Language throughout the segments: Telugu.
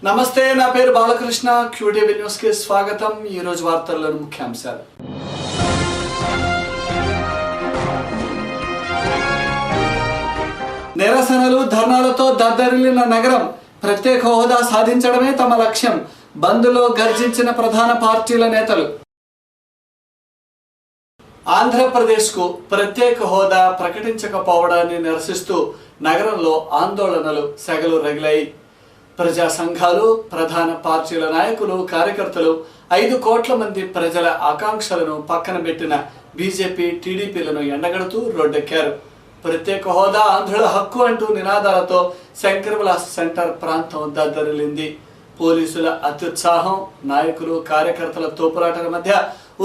నమస్తే, నా పేరు బాలకృష్ణ. క్యూటీవీ న్యూస్ కి స్వాగతం. ఈ రోజు వార్తల్లోని ముఖ్యాంశాలు. నిరసనలు ధర్నాలతో దద్దరిల్లిన నగరం. ప్రత్యేక హోదా సాధించడమే తమ లక్ష్యం. బంద్లో గర్జించిన ప్రధాన పార్టీల నేతలు. ఆంధ్రప్రదేశ్కు ప్రత్యేక హోదా ప్రకటించకపోవడాన్ని నిరసిస్తూ నగరంలో ఆందోళనలు సెగలు రగిలాయి. ప్రజా సంఘాలు, ప్రధాన పార్టీల నాయకులు, కార్యకర్తలు 5 కోట్ల మంది ప్రజల ఆకాంక్షలను పక్కన పెట్టిన బీజేపీ, టీడీపీలను ఎండగడుతూ రోడ్డెక్కారు. ప్రత్యేక హోదా ఆంధ్రుల హక్కు అంటూ నినాదాలతో శంకరవిలాస్ సెంటర్ ప్రాంతం దద్దరిల్లింది. పోలీసుల అత్యుత్సాహం, నాయకులు, కార్యకర్తల తోపులాటల మధ్య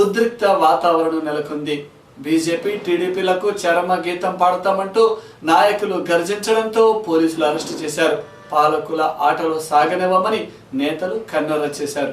ఉద్రిక్త వాతావరణం నెలకొంది. బీజేపీ, టీడీపీలకు చరమ గీతం పాడతామంటూ నాయకులు గర్జించడంతో పోలీసులు అరెస్టు చేశారు. పాలకుల ఆటలు సాగనివ్వమని నేతలు కన్నెర్ర చేశారు.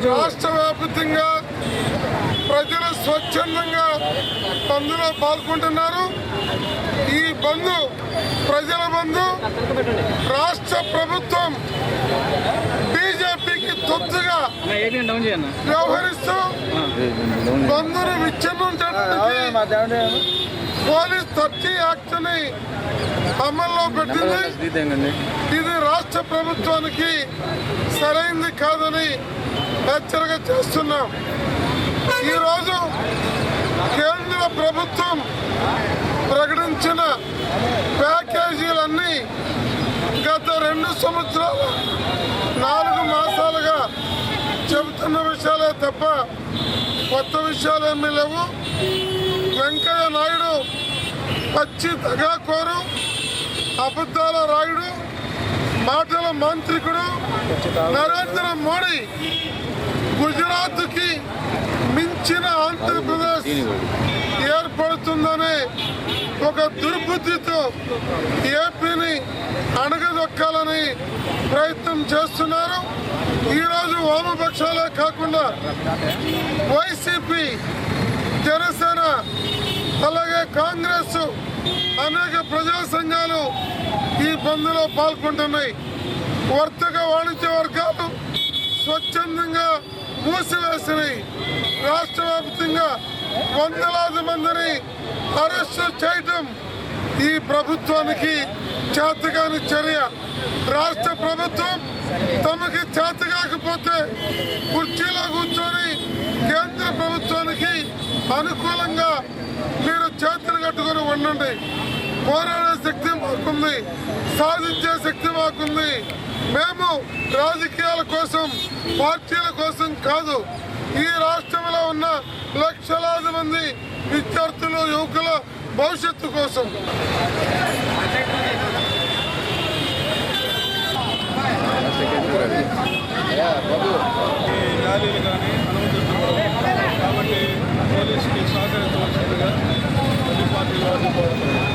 రాష్ట్ర వ్యాప్తంగా ప్రజలు స్వచ్ఛందంగా బంద్లో పాల్గొంటున్నారు. ఈ బంద్ ప్రజల బంద్. రాష్ట్ర ప్రభుత్వం బీజేపీకి తొత్తుగా వ్యవహరిస్తూ బంద్ను విచ్ఛిన్నం చేయడానికి పోలీస్ 30 యాక్ట్ ని అమల్లో పెట్టింది. ఇది రాష్ట్ర ప్రభుత్వానికి సరైంది కాదని హెచ్చరిక చేస్తున్నాం. ఈరోజు కేంద్ర ప్రభుత్వం ప్రకటించిన ప్యాకేజీలన్నీ గత 2 సంవత్సరాలు 4 మాసాలుగా చెబుతున్న విషయాలే తప్ప కొత్త విషయాలు ఏమీ లేవు. వెంకయ్య నాయుడు పచ్చి దగాకోరు, అబద్ధాల రాయుడు, మాటల మాంత్రికుడు. నరేంద్ర మోడీ గుజరాత్కి మించిన ఆంధ్రప్రదేశ్ ఏర్పడుతుందనే ఒక దుర్బుద్ధితో ఏపీని అణగదొక్కాలని ప్రయత్నం చేస్తున్నారు. ఈరోజు వామపక్షాలే కాకుండా వైసీపీ, జనసేన, అలాగే కాంగ్రెస్, అనేక ప్రజా సంఘాలు ఈ బంద్లో పాల్గొంటున్నాయి. వర్తక వాణిజ్య వర్గాలు స్వచ్ఛందంగా మూసివేసినాయి. రాష్ట్ర వ్యాప్తంగా వందలాది మందిని అరెస్టు చేయటం ఈ ప్రభుత్వానికి చేతకాని చర్య. రాష్ట్ర ప్రభుత్వం తమకి చేత కాకపోతే కుర్చీలో కూర్చొని కేంద్ర ప్రభుత్వానికి అనుకూలంగా మీరు చేతులు కట్టుకొని ఉండండి. పోరాడే శక్తి మాకుంది, సాధించే శక్తి మాకుంది. మేము రాజకీయాల కోసం, పార్టీల కోసం కాదు, ఈ రాష్ట్రంలో ఉన్న లక్షలాది మంది విద్యార్థులు, యువకుల భవిష్యత్తు కోసం. ర్యాలీలు కానీ అనుమతిస్తున్నారు కాబట్టి పోలీసుకి సహకరించవలసిందిగా అన్ని పార్టీల వాళ్ళు కోరుతున్నారు.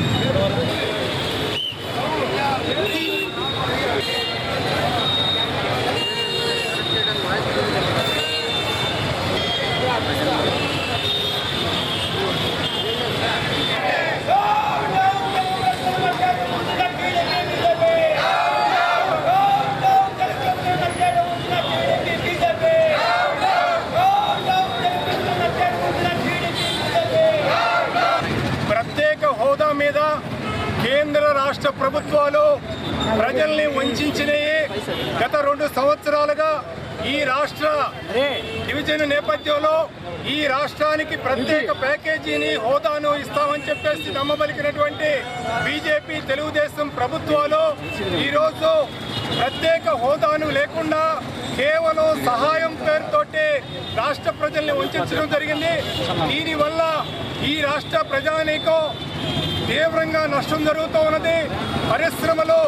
కేంద్ర రాష్ట్ర ప్రభుత్వాలు ప్రజల్ని వంచినాయి. గత 2 సంవత్సరాలుగా ఈ రాష్ట్ర డివిజన్ నేపథ్యంలో ఈ రాష్ట్రానికి ప్రత్యేక ప్యాకేజీని, హోదాను ఇస్తామని చెప్పేసి నమ్మబలికినటువంటి బీజేపీ, తెలుగుదేశం ప్రభుత్వాలు ఈరోజు ప్రత్యేక హోదాను లేకుండా కేవలం సహాయం పేరుతోటే రాష్ట్ర ప్రజల్ని వంచడం జరిగింది. దీనివల్ల ఈ రాష్ట్ర ప్రజానీకం తీవ్రంగా నష్టం జరుగుతూ ఉన్నది. పరిశ్రమలు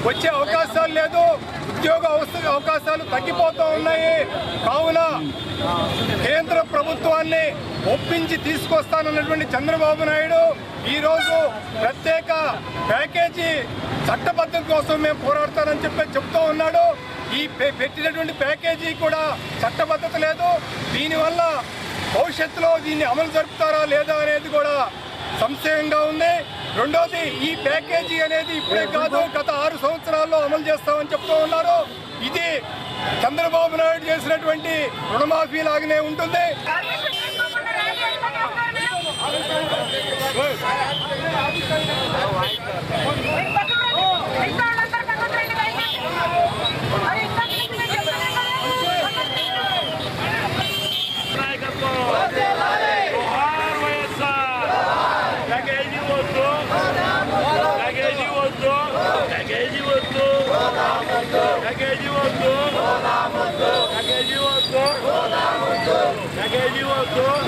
వచ్చే అవకాశాలు లేదు, ఉద్యోగ అవకాశాలు తగ్గిపోతూ ఉన్నాయి. కావున కేంద్ర ప్రభుత్వాన్ని ఒప్పించి తీసుకొస్తానన్నటువంటి చంద్రబాబు నాయుడు ఈరోజు ప్రత్యేక ప్యాకేజీ చట్టబద్ధత కోసం మేము పోరాడతానని చెప్తూ ఉన్నాడు. ఈ పెట్టినటువంటి ప్యాకేజీ కూడా చట్టబద్ధత లేదు. దీనివల్ల భవిష్యత్తులో దీన్ని అమలు జరుపుతారా లేదా అనేది కూడా సంశయంగా ఉంది. రెండోది, ఈ ప్యాకేజీ అనేది ఇప్పుడే కాదు, గత 6 సంవత్సరాల్లో అమలు చేస్తామని చెప్తూ ఉన్నారు. ఇది చంద్రబాబు నాయుడు చేసినటువంటి రుణమాఫీ లాగానే ఉంటుంది.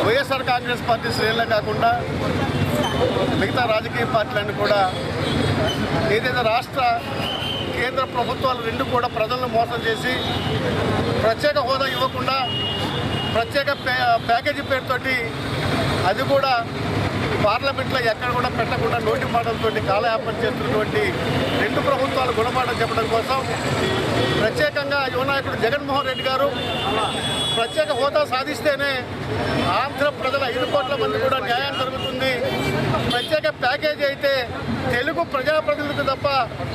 వైఎస్ఆర్ కాంగ్రెస్ పార్టీ శ్రేణులే కాకుండా మిగతా రాజకీయ పార్టీలన్నీ కూడా ఏదైతే రాష్ట్ర కేంద్ర ప్రభుత్వాలు రెండు కూడా ప్రజలను మోసం చేసి ప్రత్యేక హోదా ఇవ్వకుండా ప్రత్యేక ప్యాకేజీ పేరుతోటి అది కూడా పార్లమెంట్లో ఎక్కడ కూడా పెట్టకుండా నోటి మాటలతో కాలయాపన చేస్తున్నటువంటి రెండు ప్రభుత్వాలు గుణపాఠం చెప్పడం కోసం ప్రత్యేకంగా యువనాయకుడు జగన్మోహన్ రెడ్డి గారు ప్రత్యేక హోదా సాధిస్తేనే ఆంధ్ర ప్రజల 5 కోట్ల మంది కూడా న్యాయం జరుగుతుంది, ప్రత్యేక ప్యాకేజీ అయితే తెలుగు ప్రజాప్రతినిధులకు తప్ప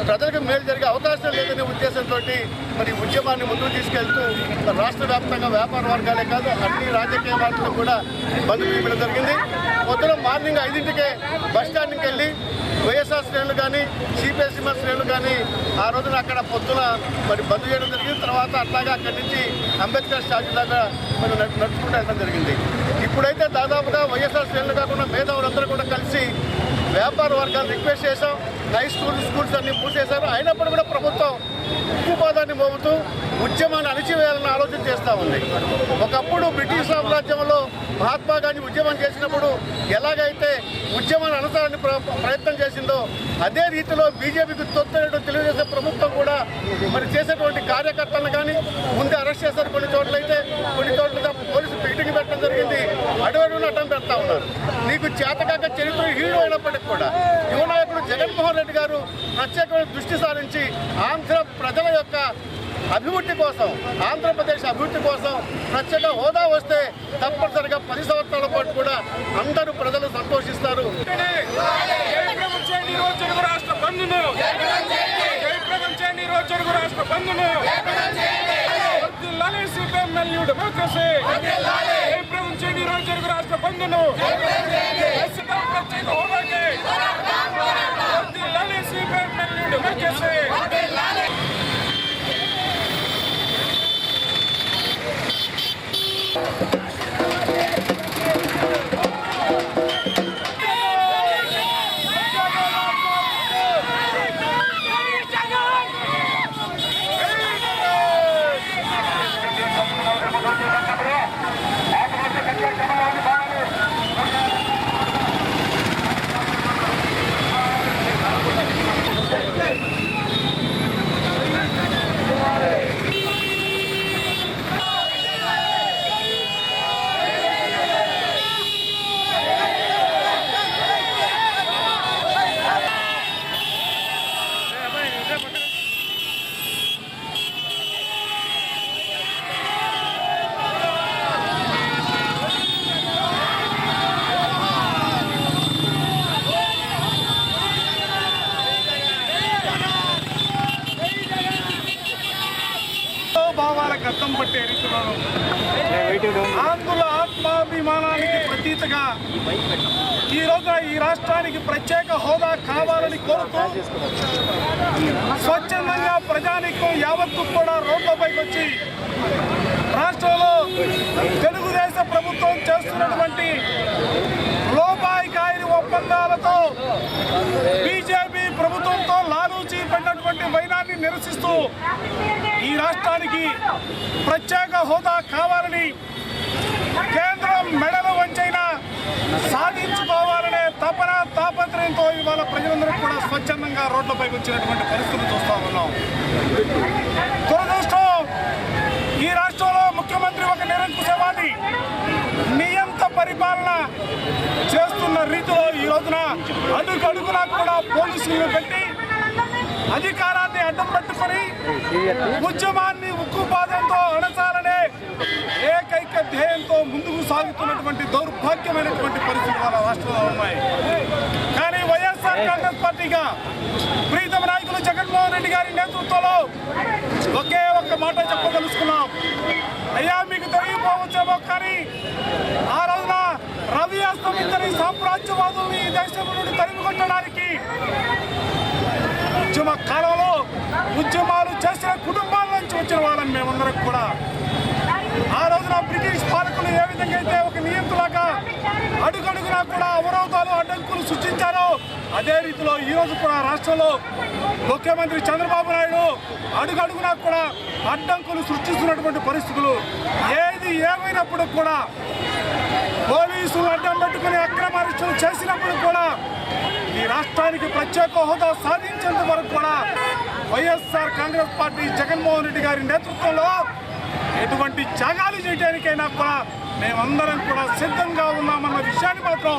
ప్రజలకు మేలు జరిగే అవకాశం లేదనే ఉద్దేశంతో మరి ఉద్యమాన్ని ముందుకు తీసుకెళ్తూ రాష్ట్ర వ్యాప్తంగా వ్యాపార వర్గాలే కాదు అన్ని రాజకీయ పార్టీలకు కూడా బంద్ చేయడం జరిగింది. పొద్దున మార్నింగ్ 5ంటికే బస్టాండ్కి వెళ్ళి వైఎస్ఆర్ శ్రేణులు కానీ సిపిఎస్ఎం శ్రేణులు కానీ ఆ రోజున అక్కడ పొద్దున మరి బంద్ చేయడం జరిగింది. తర్వాత అట్లాగా అక్కడి నుంచి అంబేద్కర్ స్టాచ్యూ దాకా మరి నడుచుకుంటూ వెళ్ళడం జరిగింది. ఇప్పుడైతే దాదాపుగా వైఎస్ఆర్ శ్రేణులు కాకుండా మేధావులందరూ కూడా కలిసి వ్యాపార వర్గాలు రిక్వెస్ట్ చేశాం. హై స్కూల్స్ అన్ని మూసేశారు. అయినప్పుడు కూడా ప్రభుత్వం ఉక్కుపాదాన్ని మోపుతూ ఉద్యమాన్ని అణిచివేయాలని ఆలోచన చేస్తూ ఉంది. ఒకప్పుడు బ్రిటిష్ సామ్రాజ్యంలో మహాత్మా గాంధీ ఉద్యమం చేసినప్పుడు ఎలాగైతే ఉద్యమాన్ని అణచాలని ప్రయత్నం చేసిందో అదే రీతిలో బీజేపీకి తొత్తున్నటువంటి తెలుగుదేశం ప్రభుత్వం కూడా మరి చేసేటువంటి కార్యకర్తలను కానీ ముందే అరెస్ట్ చేశారు. కొన్ని చోట్లయితే కొన్ని చోట్ల పోలీసు పికెటింగ్ పెట్టడం జరిగింది. అడుగడుగున అడ్డం పెడతా ఉన్నారు. నీకు చేతకాక చరిత్ర హీరో అయినప్పటికీ కూడా యువనాయకుడు జగన్మోహన్ రెడ్డి గారు ప్రత్యేకమైన దృష్టి సారించి ఆంధ్ర ప్రజల యొక్క అభివృద్ధి కోసం, ఆంధ్రప్రదేశ్ అభివృద్ధి కోసం ప్రత్యేక హోదా వస్తే తప్పనిసరిగా 10 సంవత్సరాల పాటు కూడా అందరూ ప్రజలు సంతోషిస్తారు. భావాలకు అర్థం పట్టే రీతిలో ఆంధ్రుల ఆత్మాభిమానానికి ప్రతీతగా ఈరోజు ఈ రాష్ట్రానికి ప్రత్యేక హోదా కావాలని కోరుతూ స్వచ్ఛందంగా ప్రజానీకం యావత్తు కూడా రోడ్లపైకి వచ్చి రాష్ట్రంలో తెలుగుదేశ ప్రభుత్వం చేస్తున్నటువంటి లోపాయికారి ఒప్పందాలతో బీజేపీ ప్రభుత్వంతో లాలూచి పడినటువంటి వైనాన్ని నిరసిస్తూ ఈ రాష్ట్రానికి ప్రత్యేక హోదా కావాలని కేంద్రం మెడలు వంచైనా సాధించుకోవాలనే తాపత్రయంతో ఇవాళ ప్రజలందరూ కూడా స్వచ్ఛందంగా రోడ్లపైకి వచ్చినటువంటి పరిస్థితులు చూస్తా ఉన్నాం. దురదృష్టం, ఈ రాష్ట్రంలో ముఖ్యమంత్రి ఒక నిరంకుశవాది నియంత పరిపాలన చేస్తున్న రీతిలో ఈ రోజున అడుగడుగునా కూడా పోలీసులను పెట్టి అధికారాన్ని అడ్డం పెట్టుకొని ఉద్యమాన్ని ఉక్కుపాదంతో అణచాలనే ఏకైక ధ్యేయంతో ముందుకు సాగుతున్నటువంటి దౌర్భాగ్యమైనటువంటి పరిస్థితులు వాళ్ళ రాష్ట్రంలో ఉన్నాయి. కానీ వైఎస్ఆర్ కాంగ్రెస్ పార్టీగా ప్రీతమ నాయకులు జగన్మోహన్ రెడ్డి గారి నేతృత్వంలో ఒకే ఒక్క మాట చెప్పదలుచుకున్నాం. అయ్యా, మీకు తెలియపోవచ్చేమో కానీ ఆ రోజున రవి అస్తమించని సామ్రాజ్యవాదుల్ని ఈ దేశం నుండి తరిమి కొట్టడానికి ఉద్యమ కాలంలో ఉద్యమాలు చేసిన కుటుంబాల నుంచి వచ్చిన వాళ్ళని మేమందరం కూడా ఆ రోజున బ్రిటిష్ పాలకులు ఏ విధంగా అయితే ఒక నియంత్రణగా అడుగడుగునా కూడా అవరోధాలు అడ్డంకులు సృష్టించారో అదే రీతిలో ఈ రోజు కూడా రాష్ట్రంలో ముఖ్యమంత్రి చంద్రబాబు నాయుడు అడుగడుగునా కూడా అడ్డంకులు సృష్టిస్తున్నటువంటి పరిస్థితులు. ఏది ఏమైనప్పుడు కూడా పోలీసులు అడ్డం పెట్టుకుని అక్రమ అరెస్టులు చేసినప్పుడు కూడా ఈ రాష్ట్రానికి ప్రత్యేక హోదా సాధించేంత వరకు కూడా వైఎస్ఆర్ కాంగ్రెస్ పార్టీ జగన్మోహన్ రెడ్డి గారి నేతృత్వంలో ఎటువంటి త్యాగాలు చేయడానికైనా కూడా మేమందరం కూడా సిద్ధంగా ఉన్నామన్న విషయాన్ని మాత్రం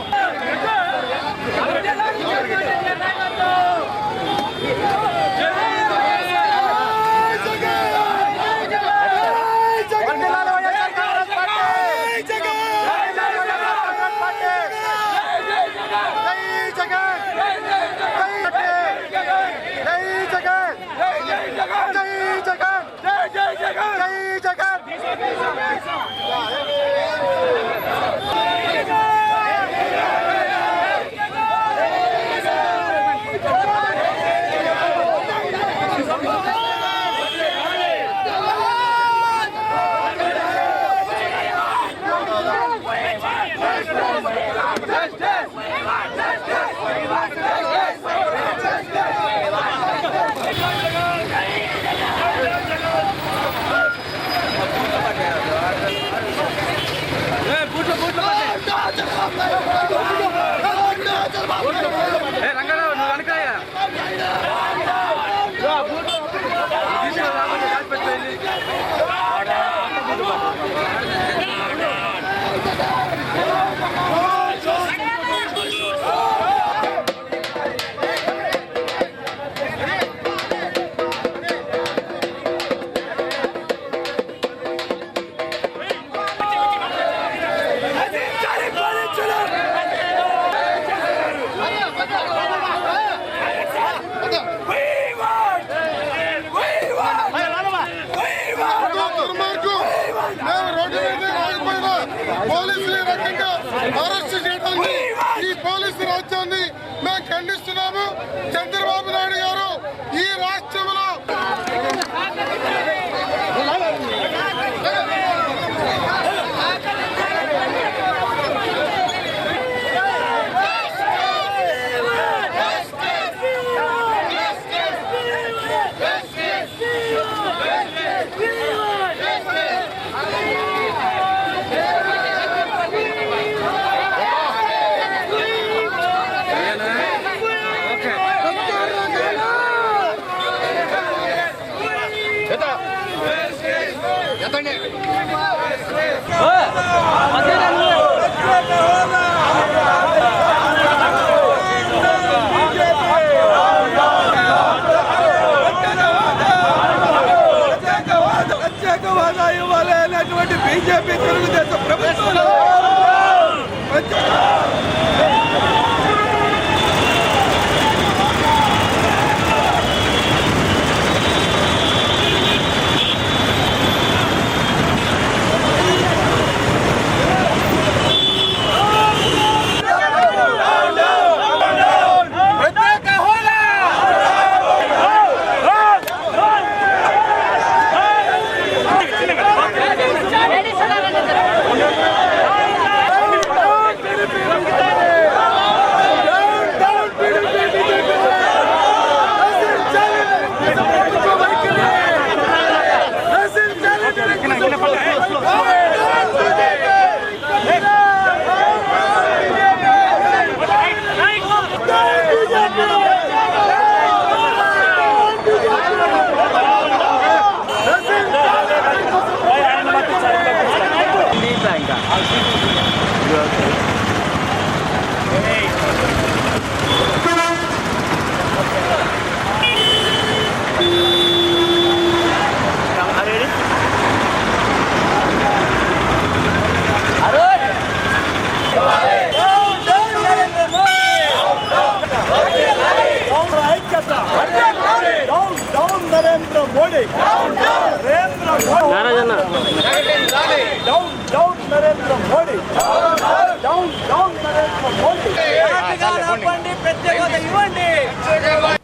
పోలీసులు ఈ రకంగా అరెస్ట్ చేయడానికి ఈ పోలీసు రాజ్యాన్ని మేము ఖండిస్తున్నాము. చంద్రబాబు నాయుడు గారు ఈ రాష్ట్రంలో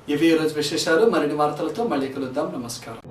ఇవి ఈరోజు విశేషాలు. మరిన్ని వార్తలతో మళ్ళీ కలుద్దాం. నమస్కారం.